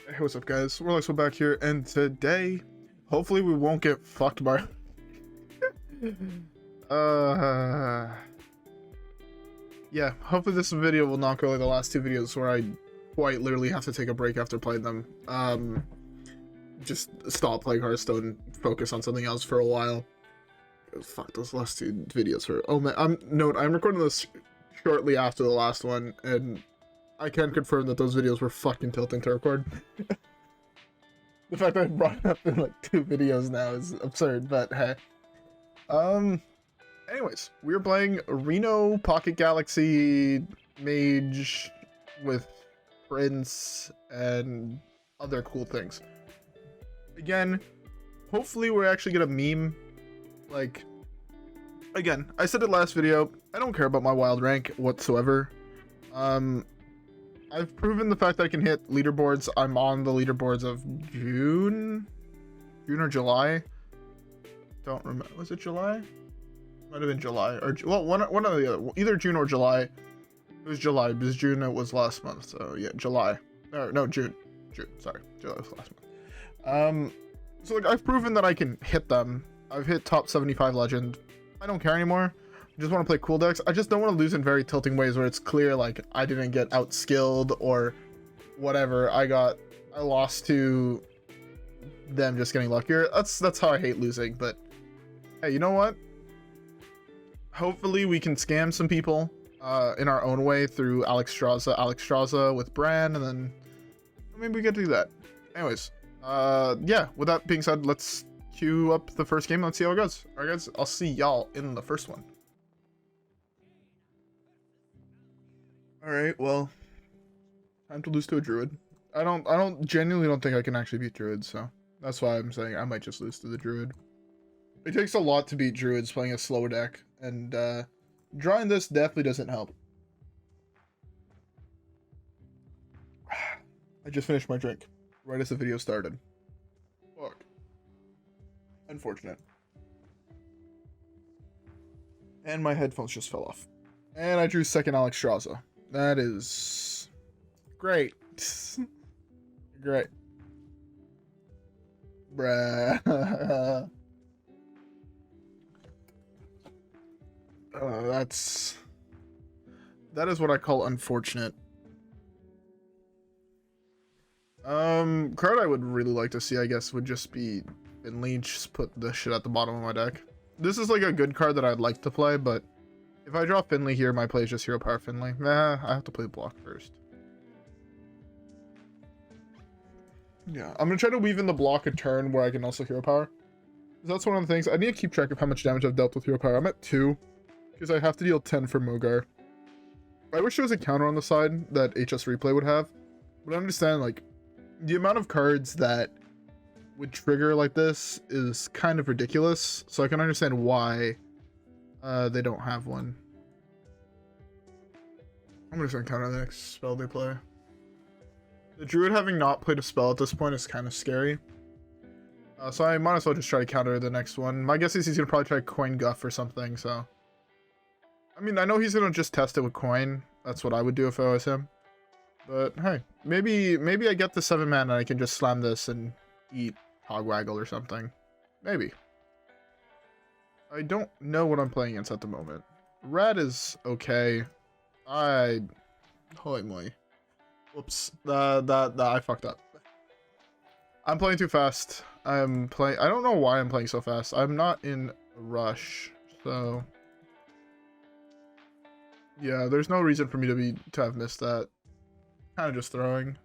Hey, what's up guys, WhirlXbow back here, and today, hopefully we won't get fucked by yeah, hopefully this video will not go like the last two videos where I quite literally have to take a break after playing them. Just stop playing Hearthstone and focus on something else for a while. Fuck, those last two videos were, oh man, I'm recording this shortly after the last one, and I can confirm that those videos were fucking tilting to record. The fact that I brought it up in like 2 videos now is absurd, but hey. Anyways, we're playing Reno Pocket Galaxy Mage with Prince and other cool things. Again, hopefully we're actually gonna meme, like, again, I said it last video, I don't care about my wild rank whatsoever. I've proven the fact that I can hit leaderboards. I'm on the leaderboards of June or July. Don't remember. Was it July? Might have been July, or well, one of the other. Either June or July. It was July because June it was last month. So yeah, July. No, June. Sorry, July was last month. So like I've proven that I can hit them. I've hit top 75 legend. I don't care anymore. I just want to play cool decks. I just don't want to lose in very tilting ways where it's clear like I didn't get outskilled or whatever. I lost to them just getting luckier. That's how I hate losing. But hey, you know what? Hopefully we can scam some people in our own way through Alex Straza with Brann, and then maybe we get to do that. Anyways, yeah, with that being said, let's queue up the first game. Let's see how it goes. Alright guys, I'll see y'all in the first one. Alright, well, time to lose to a druid. I genuinely don't think I can actually beat druids, so that's why I'm saying I might just lose to the druid. It takes a lot to beat druids playing a slow deck, and drawing this definitely doesn't help. I just finished my drink right as the video started. Fuck. Unfortunate. And my headphones just fell off. And I drew second Alex Straza. That is great. Great. Bruh. That is what I call unfortunate. Card I would really like to see, I guess, would just be Finley. Just put the shit at the bottom of my deck. This is like a good card that I'd like to play, but if I draw Finley here, my play is just Hero Power Finley. Nah, I have to play block first. Yeah, I'm gonna try to weave in the block a turn where I can also Hero Power. That's one of the things. I need to keep track of how much damage I've dealt with Hero Power. I'm at 2, because I have to deal 10 for Mogar. I wish there was a counter on the side that HS Replay would have. But I understand, like, the amount of cards that would trigger like this is kind of ridiculous. So I can understand why they don't have one. I'm just gonna counter the next spell they play. The druid having not played a spell at this point is kind of scary. So I might as well just try to counter the next one. My guess is he's gonna probably try Coin Guff or something, so. I mean, I know he's gonna just test it with Coin. That's what I would do if I was him. But hey, maybe I get the 7 mana and I can just slam this and eat Hogwaggle or something. Maybe. I don't know what I'm playing against at the moment. Red is okay. Holy moly. Whoops. I fucked up. I'm playing too fast. I don't know why I'm playing so fast. I'm not in a rush, so yeah, there's no reason for me to have missed that. Kind of just throwing.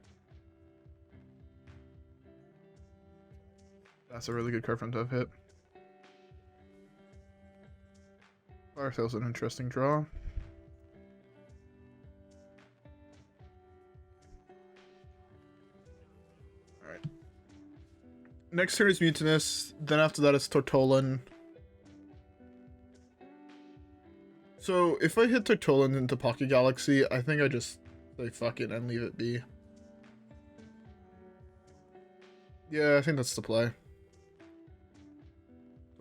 That's a really good card for him to have hit. Fire Sale's an interesting draw. Alright. Next turn is Mutinous, then after that it's Tortolan. So if I hit Tortolan into Pocket Galaxy, I think I just say fuck it and leave it be. Yeah, I think that's the play.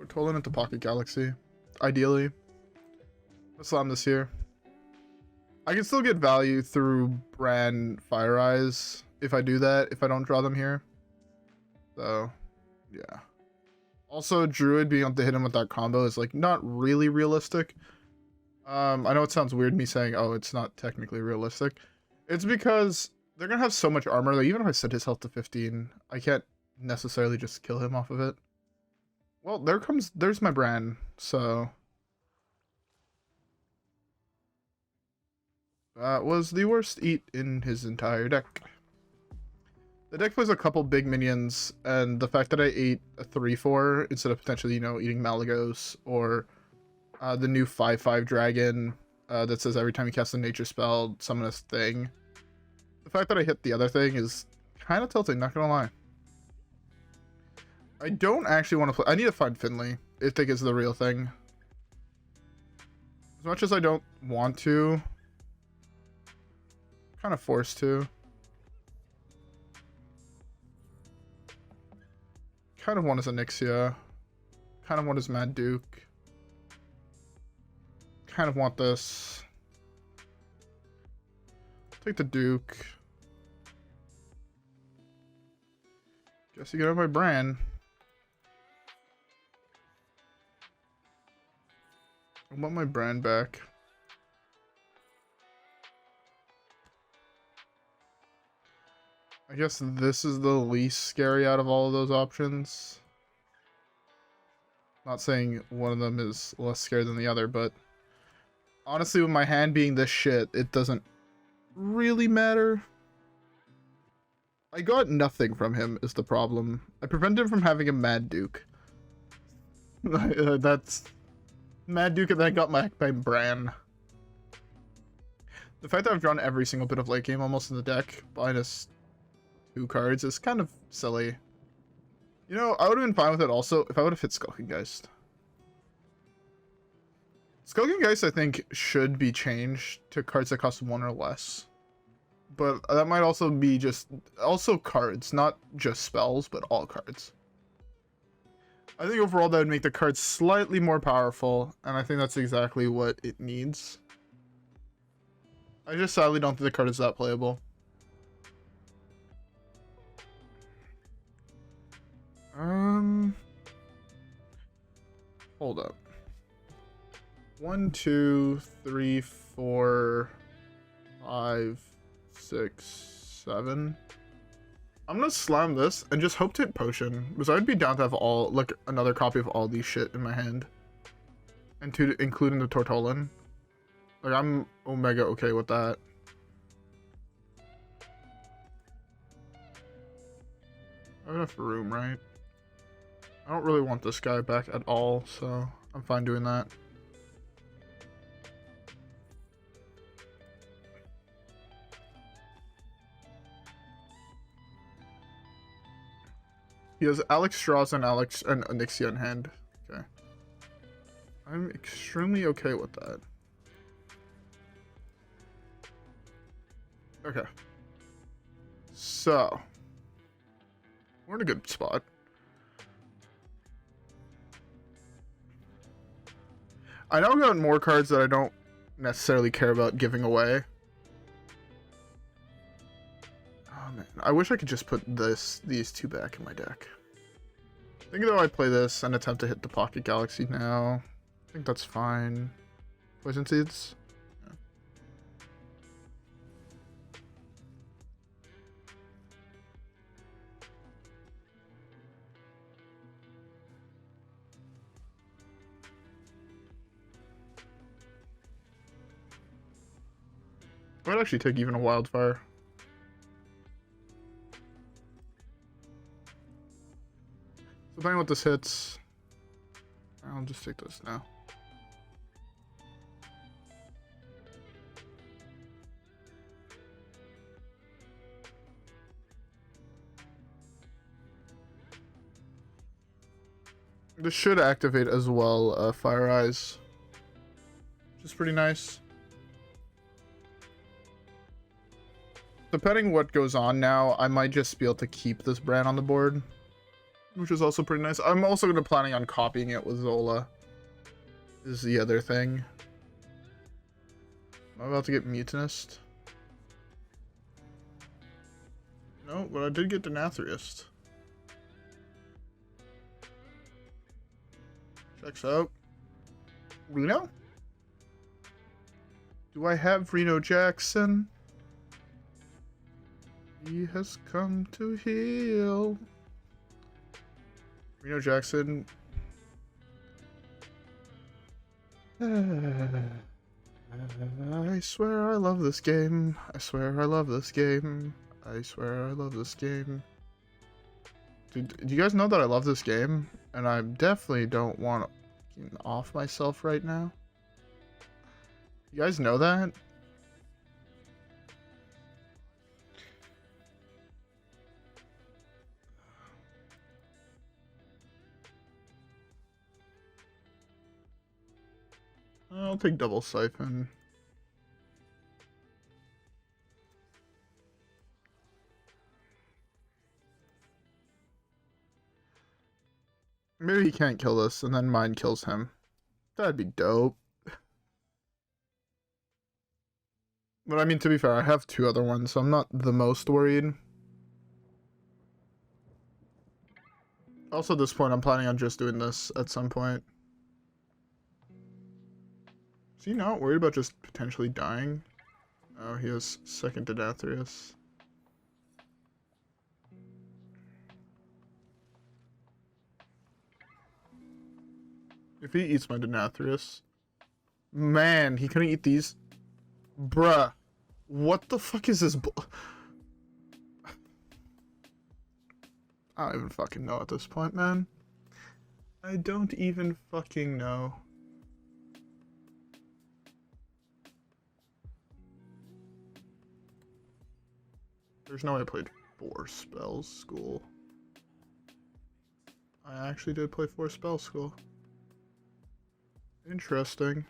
Tortolan into Pocket Galaxy, ideally. Let's slam this here. I can still get value through Brann Fire Eyes if I do that, if I don't draw them here. So, yeah. Also, Druid being able to hit him with that combo is like not really realistic. I know it sounds weird me saying, oh, it's not technically realistic. It's because they're gonna have so much armor that even if I set his health to 15, I can't necessarily just kill him off of it. Well, there's my Brann, so that was the worst eat in his entire deck. The deck plays a couple big minions, and the fact that I ate a 3/4 instead of potentially, you know, eating Malygos or the new 5/5 dragon that says every time you cast a nature spell, summon a thing. The fact that I hit the other thing is kind of tilting, not gonna lie. I don't actually want to play. I need to find Finley. I think it's the real thing. As much as I don't want to, kind of forced to. Kind of want his Onyxia. Kind of want his Mad Duke. Kind of want this. Take the Duke. Guess you get out my Brann. I want my Brann back. I guess this is the least scary out of all of those options. Not saying one of them is less scary than the other, but honestly, with my hand being this shit, it doesn't really matter. I got nothing from him is the problem. I prevented him from having a Mad Duke. That's Mad Duke, and then I got my Brann. The fact that I've drawn every single bit of late game almost in the deck, minus 2 cards, is kind of silly. You know, I would have been fine with it also if I would have hit Skulking Geist. Skulking Geist, I think, should be changed to cards that cost 1 or less. But that might also be also cards, not just spells, but all cards. I think overall that would make the card slightly more powerful, and I think that's exactly what it needs. I just sadly don't think the card is that playable. Hold up. 1, 2, 3, 4, 5, 6, 7. I'm gonna slam this and just hope to hit potion, because I'd be down to have like another copy of all these shit in my hand, and including the Tortollan. Like, I'm omega okay with that. I have enough room, right? I don't really want this guy back at all, so I'm fine doing that. He has Alex Strauss and Onyxia in hand. Okay. I'm extremely okay with that. Okay. So, we're in a good spot. I know I've got more cards that I don't necessarily care about giving away. Oh man, I wish I could just put these 2 back in my deck. I think though I play this and attempt to hit the Pocket Galaxy now. I think that's fine. Poison Seeds? Yeah. I might actually take even a Wildfire. So depending on what this hits, I'll just take this now. This should activate as well, Fire Eyes, which is pretty nice. Depending what goes on now, I might just be able to keep this Brann on the board, which is also pretty nice. I'm also going to planning on copying it with Zola, is the other thing. Am I about to get Mutinist? No, but I did get Nathria. Checks out. Reno? Do I have Reno Jackson? He has come to heal. Reno Jackson. I swear I love this game. I swear I love this game. I swear I love this game. Dude, do you guys know that I love this game? And I definitely don't want to off myself right now. You guys know that? I'll take double siphon. Maybe he can't kill this, and then mine kills him. That'd be dope. But I mean, to be fair, I have 2 other ones, so I'm not the most worried. Also, at this point, I'm planning on just doing this at some point. Is he not worried about just potentially dying? Oh, he has second to Nathria. If he eats my Denathrius, man, he couldn't eat these. Bruh, what the fuck is this? I don't even fucking know at this point, man. I don't even fucking know. There's no way I played 4 spells school. I actually did play 4 spell school. Interesting.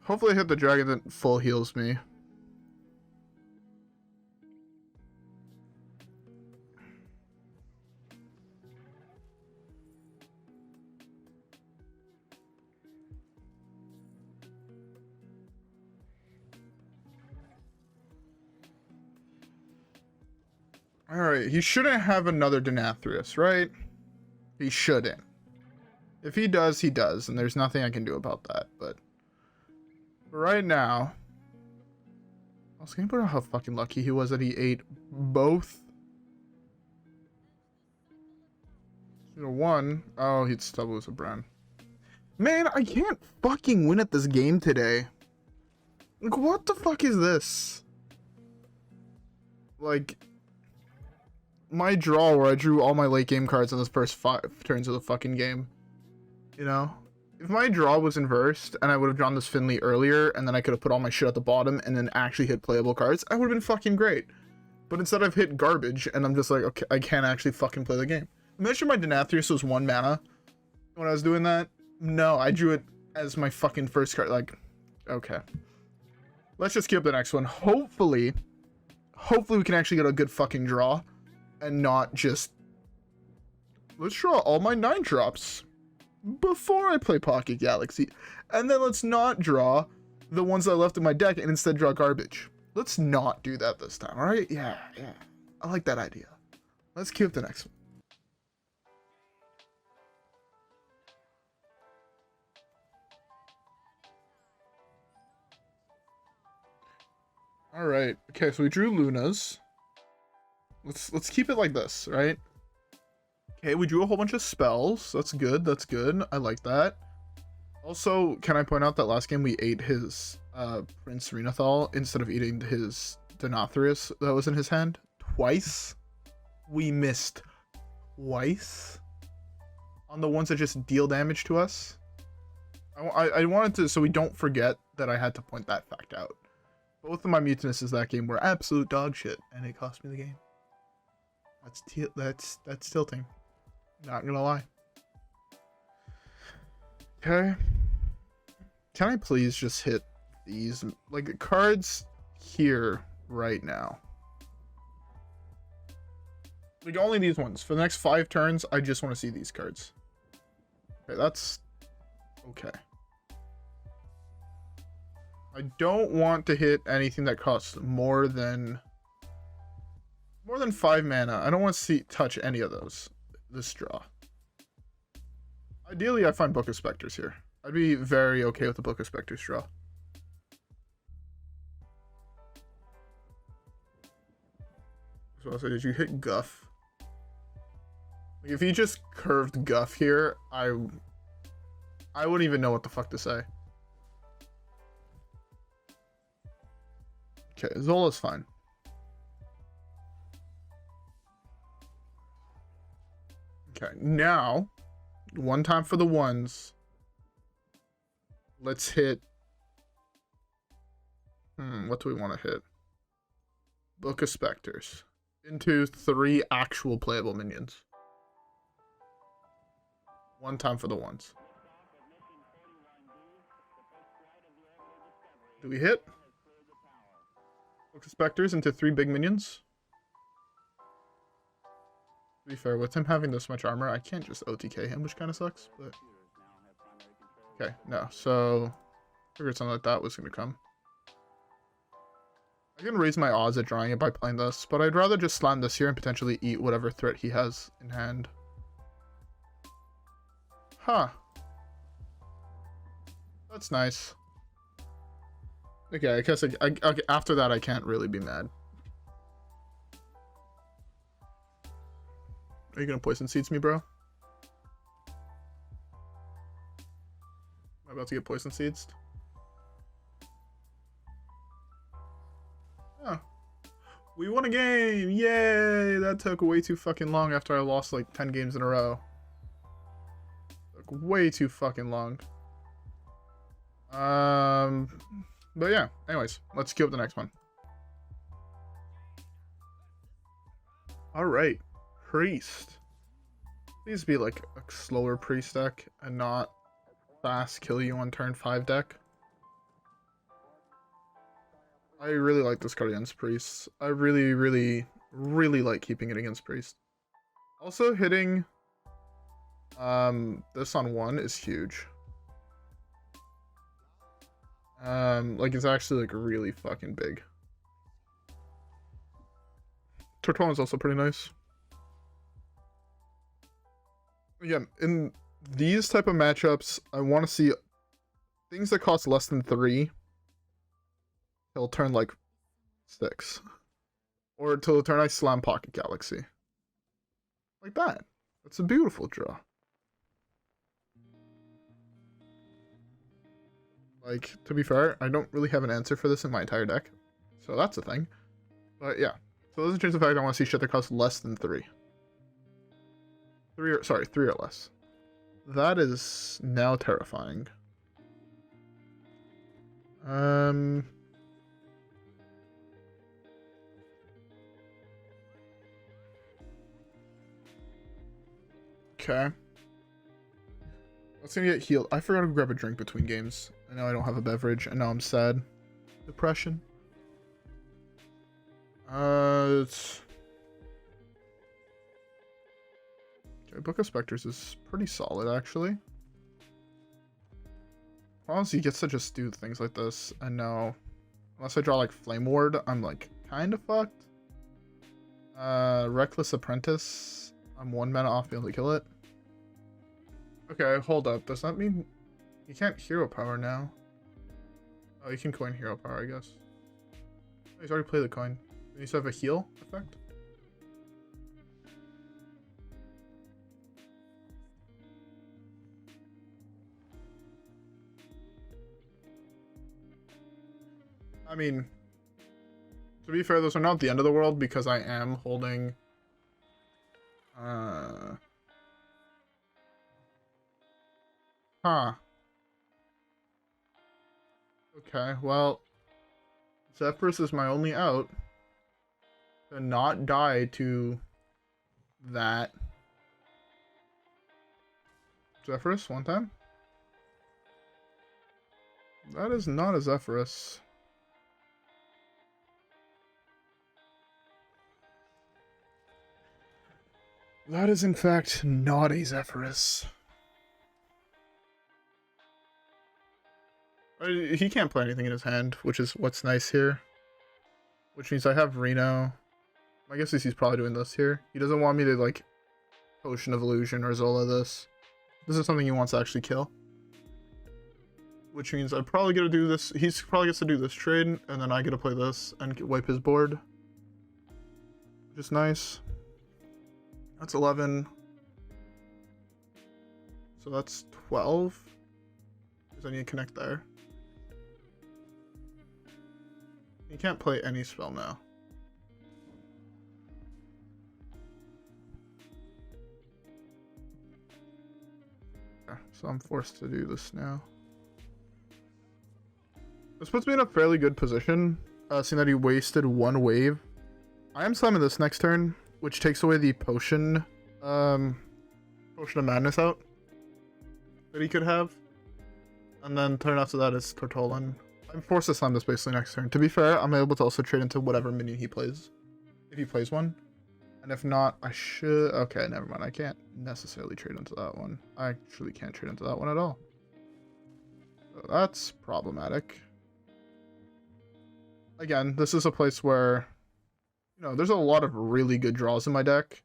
Hopefully I hit the dragon that full heals me. Alright, he shouldn't have another Denathrius, right? He shouldn't. If he does, he does, and there's nothing I can do about that, but right now, I was gonna put out how fucking lucky he was that he ate both. You know, one. Oh, he'd still lose a Brann. Man, I can't fucking win at this game today. Like, what the fuck is this? Like, my draw where I drew all my late game cards in the first 5 turns of the fucking game. You know? If my draw was inversed and I would have drawn this Finley earlier and then I could have put all my shit at the bottom and then actually hit playable cards, I would have been fucking great. But instead I've hit garbage and I'm just like, okay, I can't actually fucking play the game. Imagine my Denathrius was 1 mana when I was doing that. No, I drew it as my fucking first card. Like, okay. Let's just keep the next one. Hopefully we can actually get a good fucking draw. And not just, let's draw all my 9 drops before I play Pocket Galaxy. And then let's not draw the ones that I left in my deck and instead draw garbage. Let's not do that this time, alright? Yeah. I like that idea. Let's keep the next one. Alright, okay, so we drew Lunas. Let's keep it like this, right? Okay, we drew a whole bunch of spells. That's good, that's good. I like that. Also, can I point out that last game we ate his Prince Renathal instead of eating his Denathrius that was in his hand? Twice? We missed twice on the ones that just deal damage to us. I wanted to, so we don't forget that I had to point that fact out. Both of my Mutinuses that game were absolute dog shit, and it cost me the game. That's tilting. Not gonna lie. Okay. Can I please just hit these, like, cards here right now? Like, only these ones. For the next 5 turns, I just want to see these cards. Okay, that's... okay. I don't want to hit anything that costs more than 5 mana. I don't want to touch any of those this draw. Ideally, I find Book of Specters here. I'd be very okay with the Book of Specters draw. So also, did you hit Guff? Like, if he just curved Guff here, I wouldn't even know what the fuck to say. Okay, Zola's fine. Okay, now, one time for the ones. Let's hit... what do we want to hit? Book of Specters. Into 3 actual playable minions. One time for the ones. Do we hit? Book of Specters into 3 big minions? To be fair, with him having this much armor, I can't just OTK him, which kind of sucks, but... okay, no, so... figured something like that was going to come. I can raise my odds at drawing it by playing this, but I'd rather just slam this here and potentially eat whatever threat he has in hand. Huh. That's nice. Okay, I guess after that I can't really be mad. Are you gonna poison seeds me, bro? Am I about to get poison seeds? Oh. We won a game! Yay! That took way too fucking long after I lost like 10 games in a row. Took way too fucking long. But yeah, anyways, let's queue up the next one. Alright. Priest. Please be like a slower priest deck and not fast kill you on turn 5 deck. I really like this card against priests. I really, really, really like keeping it against priest. Also hitting this on 1 is huge. Like it's actually like really fucking big. Tortona is also pretty nice. Again, in these type of matchups, I want to see things that cost less than 3. He'll turn like 6. Or till turn I slam Pocket Galaxy. Like that. That's a beautiful draw. Like, to be fair, I don't really have an answer for this in my entire deck. So that's a thing. But yeah. So there's a chance of fact I want to see shit that costs less than 3. 3 or less. That is now terrifying. Okay. Let's gonna get healed. I forgot to grab a drink between games. I know I don't have a beverage, and now I'm sad. Depression. It's... okay, Book of Specters is pretty solid, actually. Honestly, you get to just do things like this, and now, unless I draw like Flame Ward, I'm like kind of fucked. Reckless Apprentice. I'm 1 mana off being able to kill it. Okay, hold up. Does that mean you can't hero power now? Oh, you can coin hero power, I guess. Oh, he's already played the coin. Does he still have a heal effect? I mean, to be fair, those are not the end of the world because I am holding huh. Okay, well, Zephrys is my only out to not die to that. Zephrys, one time. That is not a Zephrys. That is in fact not a Zephrys. He can't play anything in his hand, which is what's nice here. Which means I have Reno. My guess is he's probably doing this here. He doesn't want me to, like, Potion of Illusion or Zola this. This is something he wants to actually kill. Which means I'm probably going to do this. He probably gets to do this trade, and then I get to play this and wipe his board. Which is nice. That's 11. So that's 12. Because I need to connect there. He can't play any spell now. Okay, so I'm forced to do this now. This puts me in a fairly good position, seeing that he wasted one wave. I am summoning this next turn, which takes away the Potion of Madness out that he could have. And then turn after that is Tortolan. I'm forced to summon this basically next turn. To be fair, I'm able to also trade into whatever minion he plays. If he plays one. And if not, I should... Okay, never mind. I can't necessarily trade into that one. I actually can't trade into that one at all. So that's problematic. Again, this is a place where, you know, there's a lot of really good draws in my deck.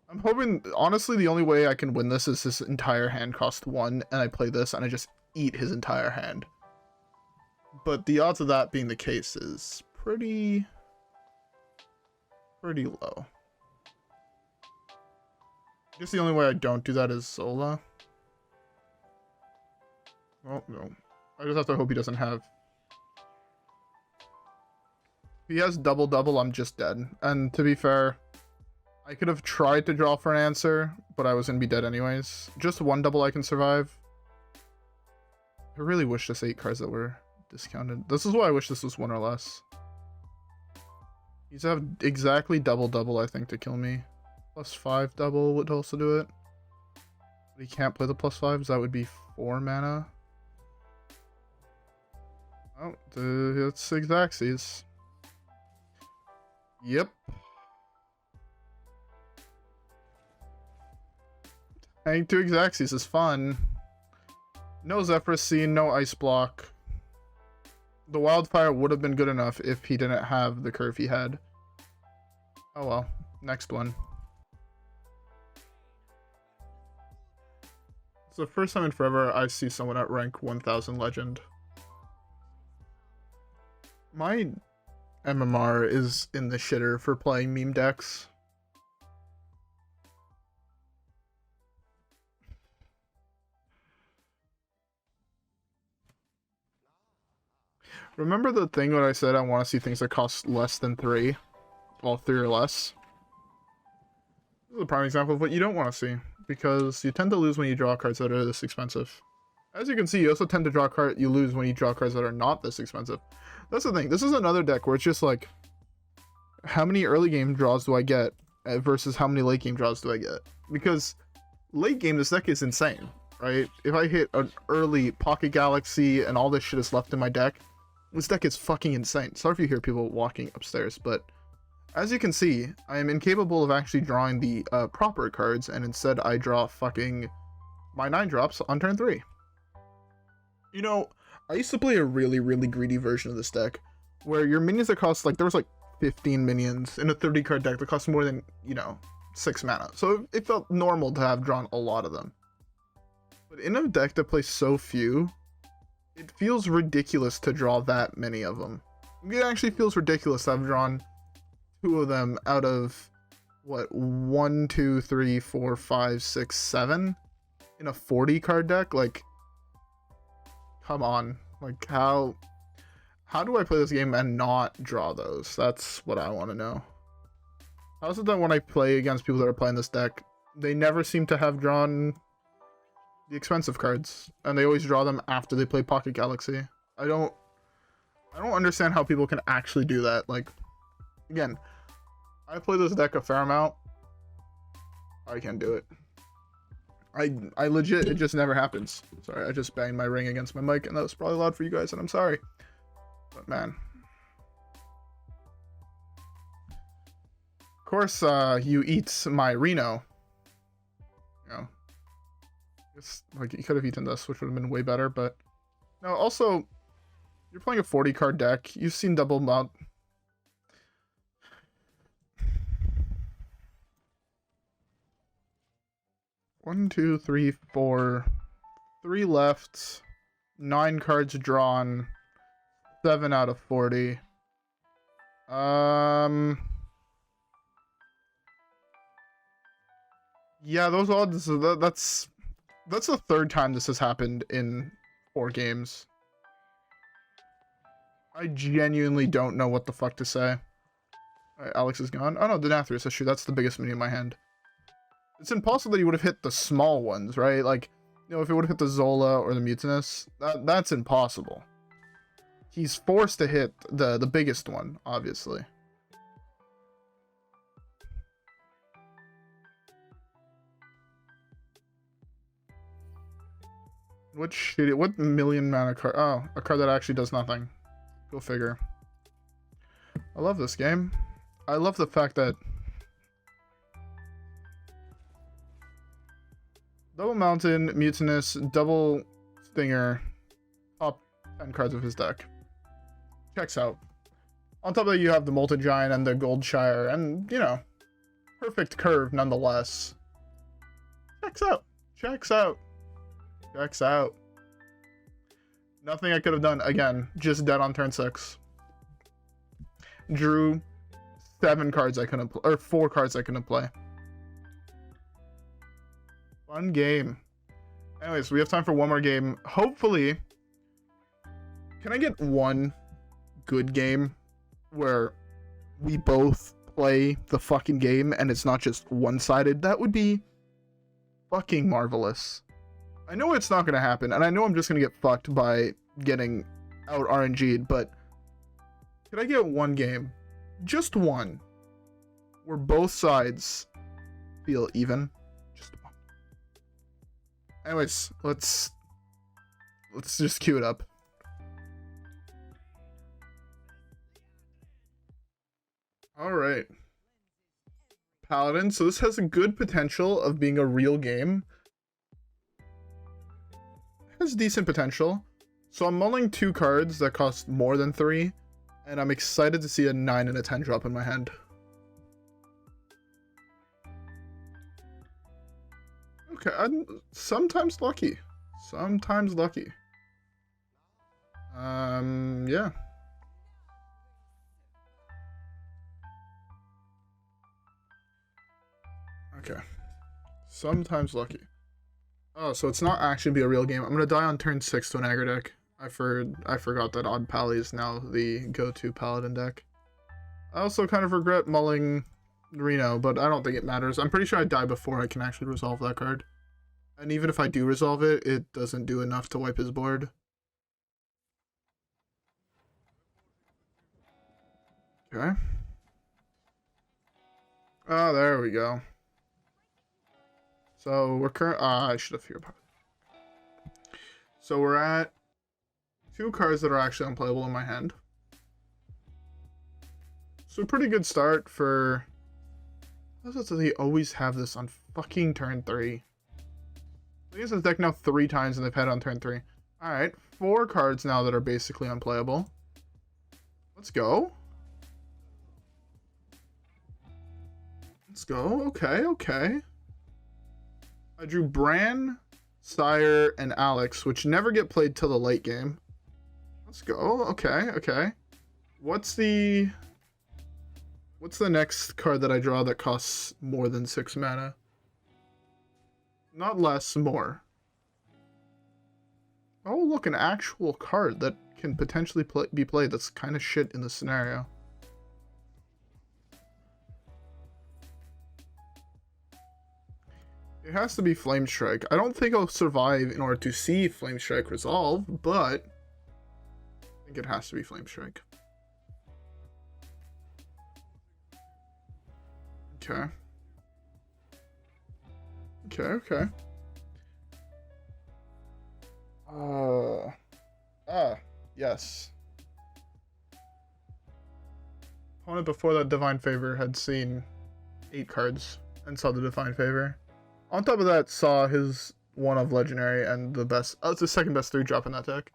I'm hoping, honestly, the only way I can win this is this entire hand cost 1, and I play this, and I just eat his entire hand. But the odds of that being the case is pretty low. I guess the only way I don't do that is Zola. Oh, no. I just have to hope he doesn't have... If he has double, I'm just dead. And to be fair, I could have tried to draw for an answer, but I was going to be dead anyways. Just one double I can survive. I really wish this 8 cards that were discounted. This is why I wish this was 1 or less. He's have exactly double, I think, to kill me. +5 double would also do it. But he can't play the +5s. That would be 4 mana. Oh, it's Xaxes. Yep. Hang to Xaxes is fun. No Zephrys scene, no ice block. The Wildfire would have been good enough if he didn't have the curve he had. Oh well. Next one. It's the first time in forever I see someone at rank 1000 legend. My MMR is in the shitter for playing meme decks. Remember the thing when I said I want to see things that cost less than 3? Well, 3 or less. This is a prime example of what you don't want to see, because you tend to lose when you draw cards that are this expensive. As you can see, you also tend to draw cards you lose when you draw cards that are not this expensive. That's the thing. This is another deck where it's just like, how many early game draws do I get versus how many late game draws do I get? Because late game, this deck is insane, right? If I hit an early Pocket Galaxy and all this shit is left in my deck, this deck is fucking insane. Sorry if you hear people walking upstairs, but as you can see, I am incapable of actually drawing the proper cards, and instead I draw fucking my 9-drops on turn 3. You know, I used to play a really greedy version of this deck, where your minions that cost, like, there was like 15 minions in a 30 card deck that cost more than, you know, 6 mana. So it felt normal to have drawn a lot of them. But in a deck that plays so few, it feels ridiculous to draw that many of them. It actually feels ridiculous to have drawn 2 of them out of, what, 1, 2, 3, 4, 5, 6, 7 in a 40 card deck? Like, come on. Like, how do I play this game and not draw those? That's what I want to know. How is it that when I play against people that are playing this deck, they never seem to have drawn the expensive cards, and they always draw them after they play Pocket Galaxy? I don't understand how people can actually do that. Like, again, I play this deck a fair amount. I can't do it. I legit, it just never happens. Sorry, I just banged my ring against my mic, and that was probably loud for you guys, and I'm sorry. But man. course, you eat my Reno. You know, it's like you could have eaten this, which would have been way better. But no, also, you're playing a 40 card deck. You've seen double mount. One, two, three, four. 3 left. 9 cards drawn. 7 out of 40. Yeah, those odds. That's the third time this has happened in 4 games. I genuinely don't know what the fuck to say. Alright, Alex is gone. Oh no, the Nathria issue. That's the biggest mini in my hand. It's impossible that you would have hit the small ones, right? Like, you know, if it would have hit the Zola or the Mutinous, that's impossible. He's forced to hit the biggest one, obviously. What million mana card? Oh, a card that actually does nothing. Go figure. I love this game. I love the fact that Double Mountain, Mutinous, Double Stinger, top 10 cards of his deck. Checks out. On top of that, you have the Multi-Giant and the Goldshire, and, you know, perfect curve nonetheless. Checks out. Checks out. Checks out. Nothing I could have done. Again, just dead on turn 6. Drew 7 cards I couldn't play, or 4 cards I couldn't play. Fun game. Anyways, we have time for one more game. Hopefully, can I get one good game where we both play the fucking game and it's not just one-sided? That would be fucking marvelous. I know it's not going to happen, and I know I'm just going to get fucked by getting out RNG'd, but could I get one game, just one, where both sides feel even? Just one. Anyways, let's just queue it up. Alright. Paladin, so this has a good potential of being a real game. Has decent potential. So I'm mulling 2 cards that cost more than 3, and I'm excited to see a 9 and a 10 drop in my hand. Okay, I'm sometimes lucky. Sometimes lucky. Yeah. Okay. Sometimes lucky. Oh, so it's not actually be a real game. I'm gonna die on turn 6 to an aggro deck. I forgot that Odd Pally is now the go-to Paladin deck. I also kind of regret mulling Reno, but I don't think it matters. I'm pretty sure I die before I can actually resolve that card. And even if I do resolve it, it doesn't do enough to wipe his board. Okay. Oh, there we go. So we're I should have figured out. So we're at 2 cards that are actually unplayable in my hand. So a pretty good start for... How does they always have this on fucking turn 3? I guess this deck now 3 times and they've had it on turn 3. Alright, 4 cards now that are basically unplayable. Let's go. Let's go. Okay, okay. I drew Brann, Sire, and Alex, which never get played till the late game. Let's go. Okay, okay. What's the next card that I draw that costs more than 6 mana? Not less, more. Oh, look, an actual card that can potentially be played. That's kind of shit in this scenario. It has to be Flame Strike. I don't think I'll survive in order to see Flame Strike resolve, but I think it has to be Flame Strike. Okay. Okay, okay. Yes. Opponent before that Divine Favor had seen 8 cards and saw the Divine Favor. On top of that, saw his 1 of Legendary and the best, it's the second best 3-drop in that deck.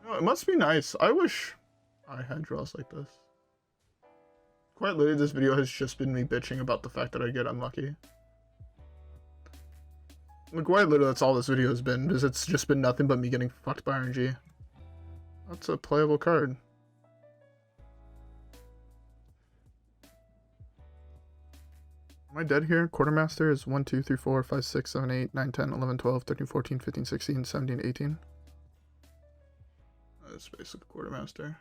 You know, it must be nice. I wish I had draws like this. Quite literally, this video has just been me bitching about the fact that I get unlucky. Like, quite literally, that's all this video has been, because it's just been nothing but me getting fucked by RNG. That's a playable card. Am I dead here? Quartermaster is 1, 2, 3, 4, 5, 6, 7, 8, 9, 10, 11, 12, 13, 14, 15, 16, 17, 18. That's basically Quartermaster.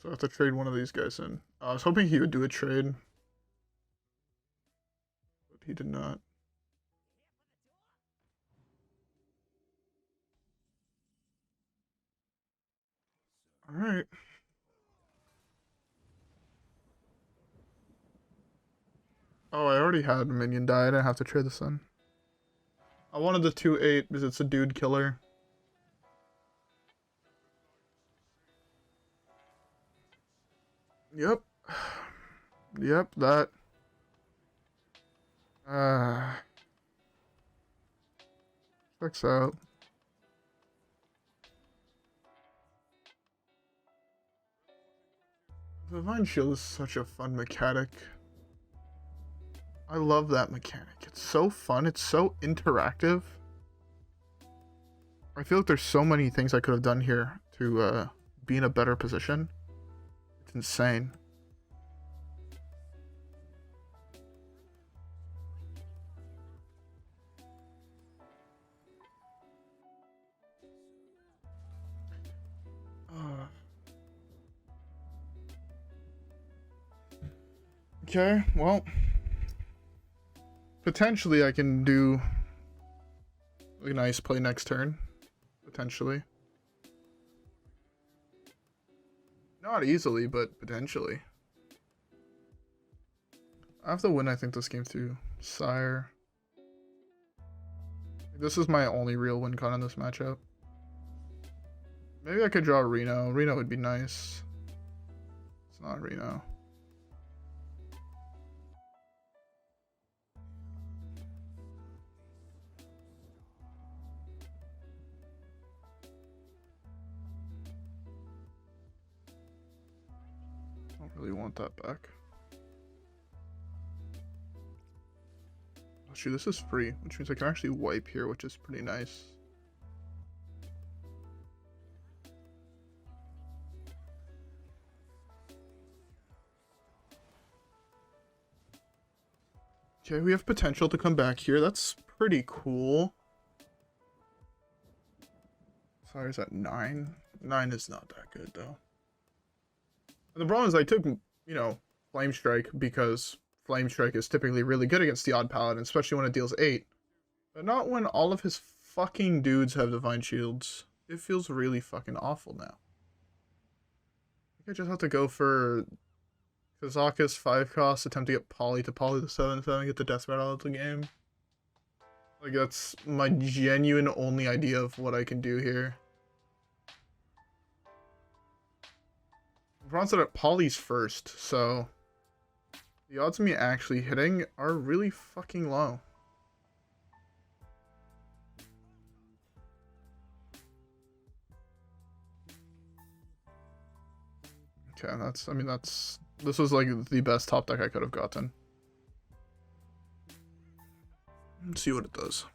So I have to trade one of these guys in. I was hoping he would do a trade, but he did not. Alright. Oh, I already had a minion die. I didn't have to trade this in. I wanted the 2/8 because it's a dude killer. Yep. Yep, that. Checks out. Divine Shield is such a fun mechanic. I love that mechanic. It's so fun. It's so interactive. I feel like there's so many things I could have done here to be in a better position. It's insane. Okay, well, potentially I can do a nice play next turn. Potentially. Not easily, but potentially. I have to win, I think, this game through Sire. This is my only real win con in this matchup. Maybe I could draw Reno. Reno would be nice. It's not Reno. Really want that back. Oh shoot, this is free, which means I can actually wipe here, which is pretty nice. Okay, we have potential to come back here. That's pretty cool. Sorry, is that 9? 9 is not that good though. And the problem is I took, you know, Flame Strike because Flame Strike is typically really good against the odd paladin, especially when it deals 8. But not when all of his fucking dudes have Divine Shields. It feels really fucking awful now. I think I just have to go for Kazakus 5 cost, attempt to get Poly to Poly the 7/7, get the Death Rattle out of the game. Like, that's my genuine only idea of what I can do here. Bronze at Poly's first, so the odds of me actually hitting are really fucking low. Okay, that's, I mean, this was like the best top deck I could have gotten. Let's see what it does.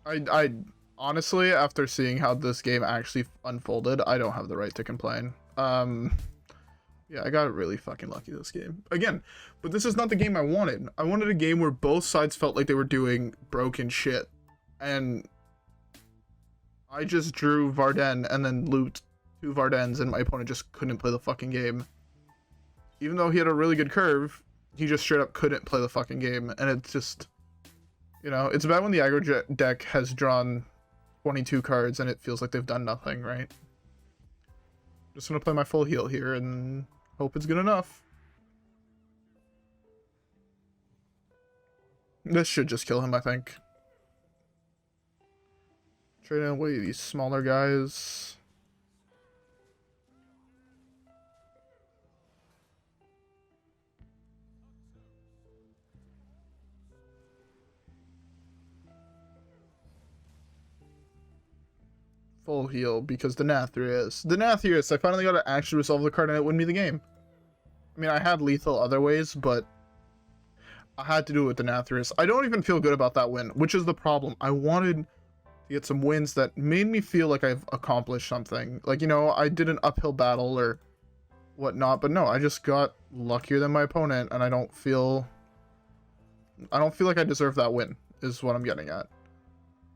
I honestly, after seeing how this game actually unfolded, I don't have the right to complain. Yeah, I got really fucking lucky this game. Again, but this is not the game I wanted. I wanted a game where both sides felt like they were doing broken shit. And I just drew Varden and then looped 2 Vardens and my opponent just couldn't play the fucking game. Even though he had a really good curve, he just straight up couldn't play the fucking game. And it's just... You know, it's bad when the aggro deck has drawn 22 cards and it feels like they've done nothing, right? Just gonna play my full heal here and hope it's good enough. This should just kill him, I think. Trade away these smaller guys. Full heal because the Nathria, I finally got to actually resolve the card and it wouldn't be the game. I mean, I had lethal other ways, but I had to do it with the Nathria. I don't even feel good about that win, which is the problem. I wanted to get some wins that made me feel like I've accomplished something. Like, you know, I did an uphill battle or whatnot, but no, I just got luckier than my opponent, and I don't feel like I deserve that win, is what I'm getting at.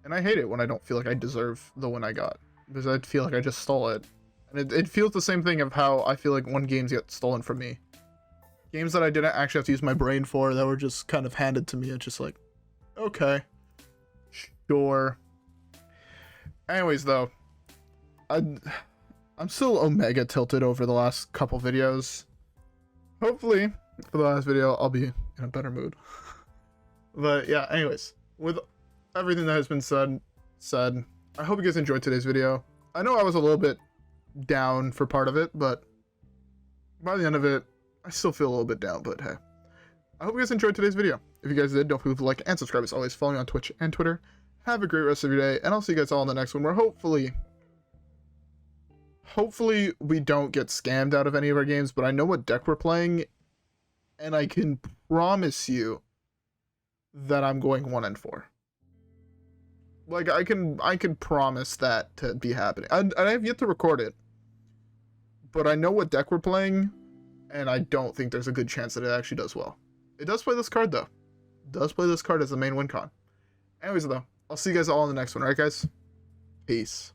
And I hate it when I don't feel like I deserve the win I got, because I feel like I just stole it. And it feels the same thing of how I feel like when games get stolen from me. Games that I didn't actually have to use my brain for, that were just kind of handed to me. It's just like, okay, sure. Anyways, though, I'm still Omega tilted over the last couple videos. Hopefully, for the last video, I'll be in a better mood. But yeah, anyways, with everything that has been said, I hope you guys enjoyed today's video. I know I was a little bit down for part of it, but by the end of it, I still feel a little bit down, but hey. I hope you guys enjoyed today's video. If you guys did, don't forget to like and subscribe as always. Follow me on Twitch and Twitter. Have a great rest of your day, and I'll see you guys all in the next one, where hopefully we don't get scammed out of any of our games, but I know what deck we're playing, and I can promise you that I'm going 1-4. Like, I can promise that to be happening. And I have yet to record it, but I know what deck we're playing, and I don't think there's a good chance that it actually does well. It does play this card, though. It does play this card as the main win con. Anyways, though, I'll see you guys all in the next one, alright, guys? Peace.